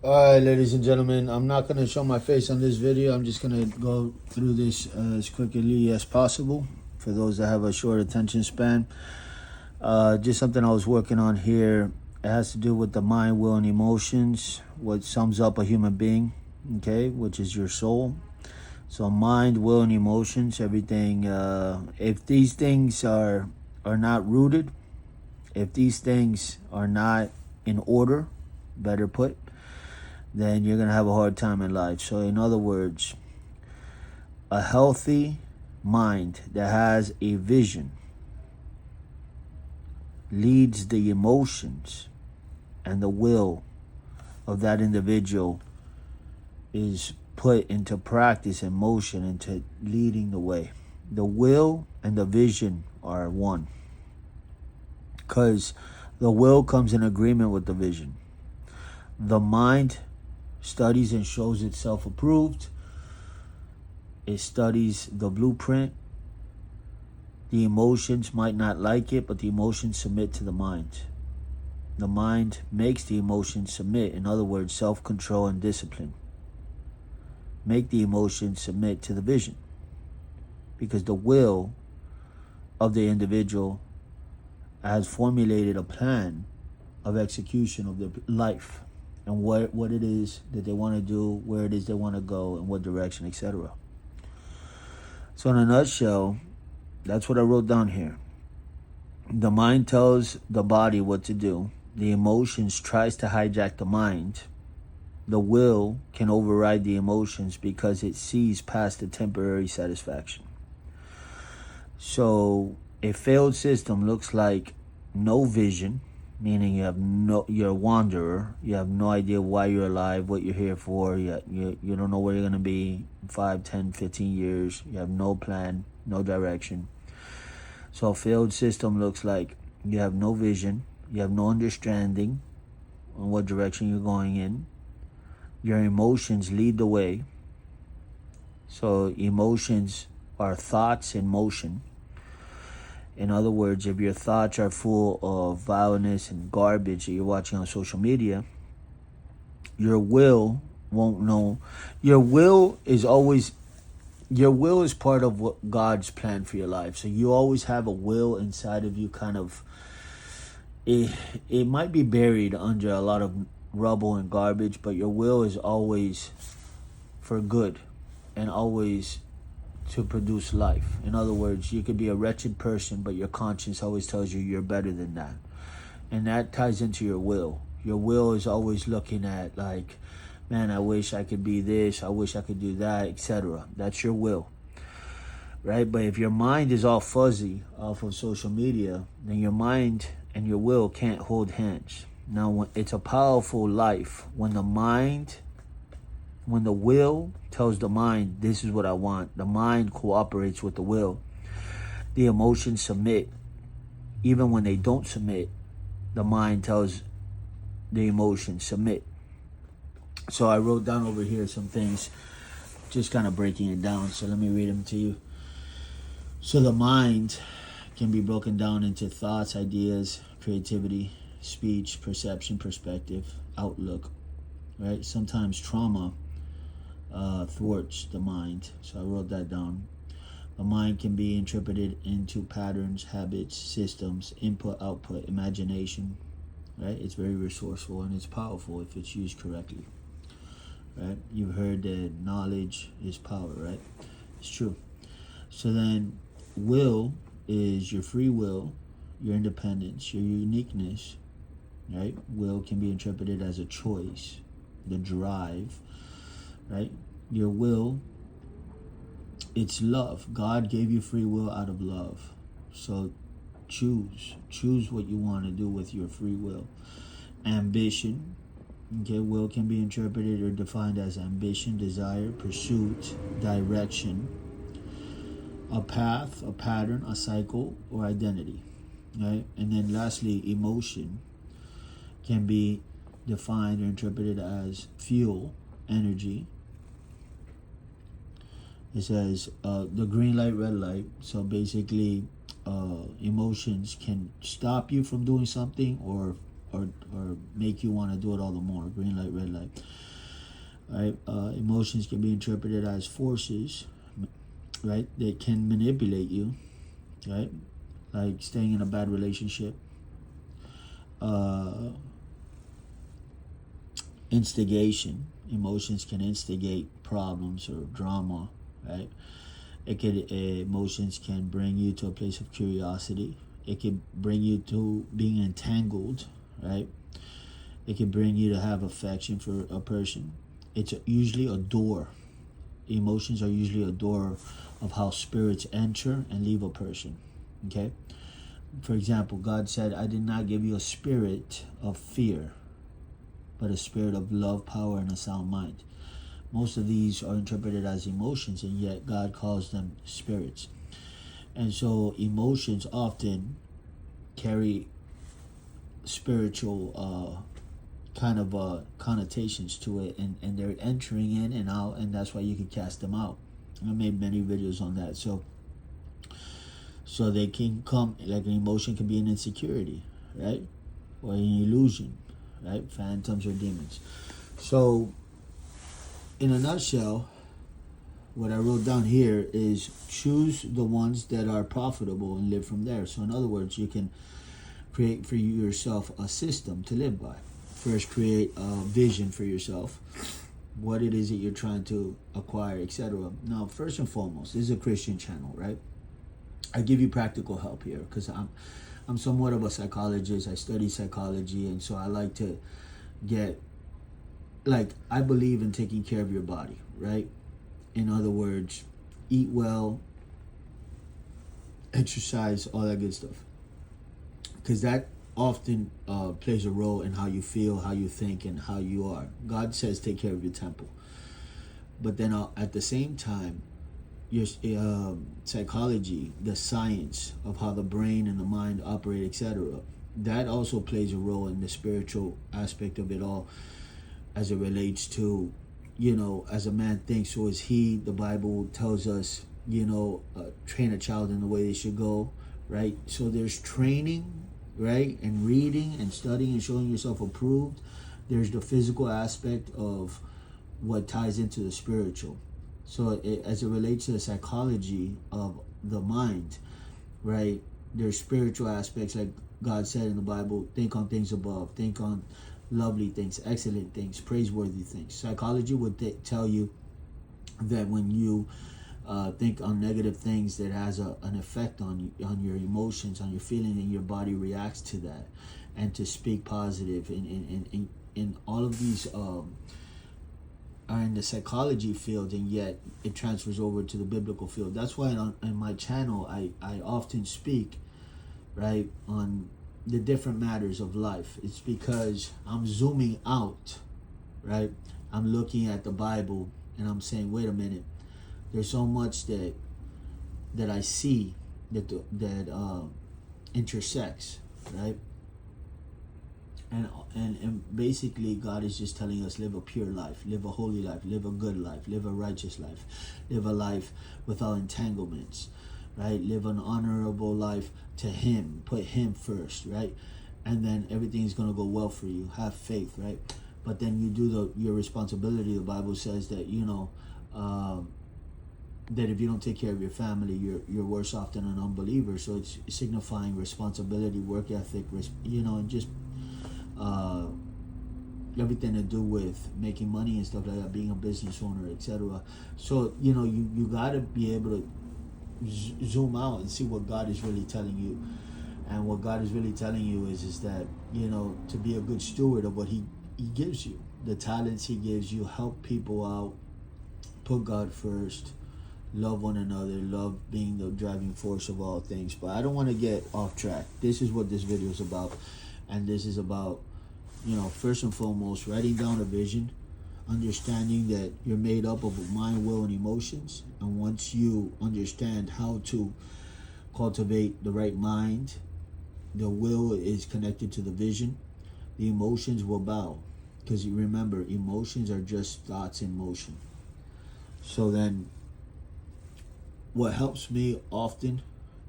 Alright, ladies and gentlemen, I'm not going to show my face on this video. I'm just going to go through this as quickly as possible for those that have a short attention span. Just something I was working on here. It has to do with the mind, will, and emotions, what sums up a human being, okay, which is your soul. So mind, will, and emotions, everything. If these things are not rooted, if these things are not in order, better put, then you're going to have a hard time in life. So, in other words, a healthy mind that has a vision leads the emotions and the will of that individual is put into practice and motion into leading the way. The will and the vision are one, because the will comes in agreement with the vision. The mind studies and shows itself approved. It studies the blueprint. The emotions might not like it, but the emotions submit to the mind. The mind makes the emotions submit. In other words, self-control and discipline make the emotions submit to the vision, because the will of the individual has formulated a plan of execution of their life and what it is that they want to do, where it is they want to go, and what direction, etc. So in a nutshell, that's what I wrote down here. The mind tells the body what to do. The emotions tries to hijack the mind. The will can override the emotions because it sees past the temporary satisfaction. So a failed system looks like no vision, meaning you're a wanderer. You have no idea why you're alive, what you're here for. You don't know where you're going to be in 5, 10, 15 years. You have no plan, no direction. So a failed system looks like you have no vision, you have no understanding on what direction you're going in. Your emotions lead the way. So emotions are thoughts in motion. In other words, if your thoughts are full of violence and garbage that you're watching on social media, your will won't know. Your will is part of what God's plan for your life. So you always have a will inside of you, kind of. It might be buried under a lot of rubble and garbage, but your will is always for good and always to produce life. In other words, you could be a wretched person, but your conscience always tells you you're better than that. And that ties into your will. Your will is always looking at, like, man, I wish I could be this, I wish I could do that, etc. That's your will, right? But if your mind is all fuzzy off of social media, then your mind and your will can't hold hands. Now, it's a powerful life when the will tells the mind, this is what I want. The mind cooperates with the will. The emotions submit. Even when they don't submit, the mind tells the emotions submit. So I wrote down over here some things, just kind of breaking it down. So let me read them to you. So the mind can be broken down into thoughts, ideas, creativity, speech, perception, perspective, outlook, right? Sometimes trauma thwarts the mind. So I wrote that down. The mind can be interpreted into patterns, habits, systems, input, output, imagination, right? It's very resourceful and it's powerful if it's used correctly, right? You've heard that knowledge is power, right? It's true. So then will is your free will, your independence, your uniqueness, right? Will can be interpreted as a choice, the drive, right? Your will, it's love. God gave you free will out of love. So choose what you want to do with your free will. Ambition, okay, will can be interpreted or defined as ambition, desire, pursuit, direction, a path, a pattern, a cycle, or identity, right? And then lastly, emotion can be defined or interpreted as fuel, energy. It says the green light, red light. So basically, emotions can stop you from doing something or or make you want to do it all the more. Green light, red light. Right? Emotions can be interpreted as forces, right? That can manipulate you, right? Like staying in a bad relationship, instigation. Emotions can instigate problems or drama, right? Emotions can bring you to a place of curiosity. It can bring you to being entangled, right? It can bring you to have affection for a person. It's usually a door. Emotions are usually a door of how spirits enter and leave a person, okay? For example, God said, I did not give you a spirit of fear, but a spirit of love, power, and a sound mind. Most of these are interpreted as emotions, and yet God calls them spirits. And so emotions often carry spiritual kind of connotations to it, and they're entering in and out, and that's why you can cast them out. I made many videos on that. So they can come, like an emotion can be an insecurity, right? Or an illusion, right? Phantoms or demons. So in a nutshell, what I wrote down here is choose the ones that are profitable and live from there. So in other words, you can create for yourself a system to live by. First, create a vision for yourself, what it is that you're trying to acquire, etc. Now, first and foremost, this is a Christian channel, right? I give you practical help here because I'm somewhat of a psychologist. I study psychology, and so I like to get, like, I believe in taking care of your body, right? In other words, eat well, exercise, all that good stuff. Because that often plays a role in how you feel, how you think, and how you are. God says take care of your temple. But then at the same time, your psychology, the science of how the brain and the mind operate, etc., that also plays a role in the spiritual aspect of it all, as it relates to, as a man thinks, so is he. The Bible tells us, train a child in the way they should go, right? So there's training, right? And reading and studying and showing yourself approved. There's the physical aspect of what ties into the spiritual. So as it relates to the psychology of the mind, right? There's spiritual aspects, like God said in the Bible, think on things above, think on lovely things, excellent things, praiseworthy things. Psychology would tell you that when you think on negative things, that has an effect on your emotions, on your feeling, and your body reacts to that. And to speak positive in all of these are in the psychology field, and yet it transfers over to the biblical field. That's why in my channel I often speak, right, on the different matters of life. It's because I'm zooming out, right? I'm looking at the Bible and I'm saying, wait a minute, there's so much that I see that intersects, right? And basically God is just telling us, live a pure life, live a holy life, live a good life, live a righteous life, live a life without entanglements, right? Live an honorable life to Him, put Him first, right? And then everything's going to go well for you. Have faith, right? But then you do your responsibility. The Bible says that, that if you don't take care of your family, you're worse off than an unbeliever. So it's signifying responsibility, work ethic, and just everything to do with making money and stuff like that, being a business owner, etc. So you got to be able to zoom out and see what God is really telling you. And what God is really telling you is that to be a good steward of what he gives you, the talents He gives you, help people out, put God first, love one another, love being the driving force of all things. But I don't want to get off track. This is what this video is about. And this is about, first and foremost, writing down a vision, understanding that you're made up of mind, will, and emotions. And once you understand how to cultivate the right mind, the will is connected to the vision, the emotions will bow. Because you remember, emotions are just thoughts in motion. So then, what helps me often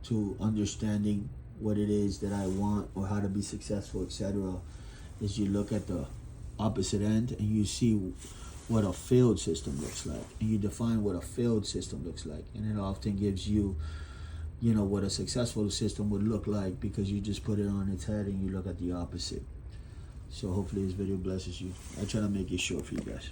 to understanding what it is that I want or how to be successful, etc., is you look at the opposite end and you see what a failed system looks like, and you define what a failed system looks like, and it often gives you, you know, what a successful system would look like, because you just put it on its head and you look at the opposite. So hopefully this video blesses you. I try to make it short for you guys.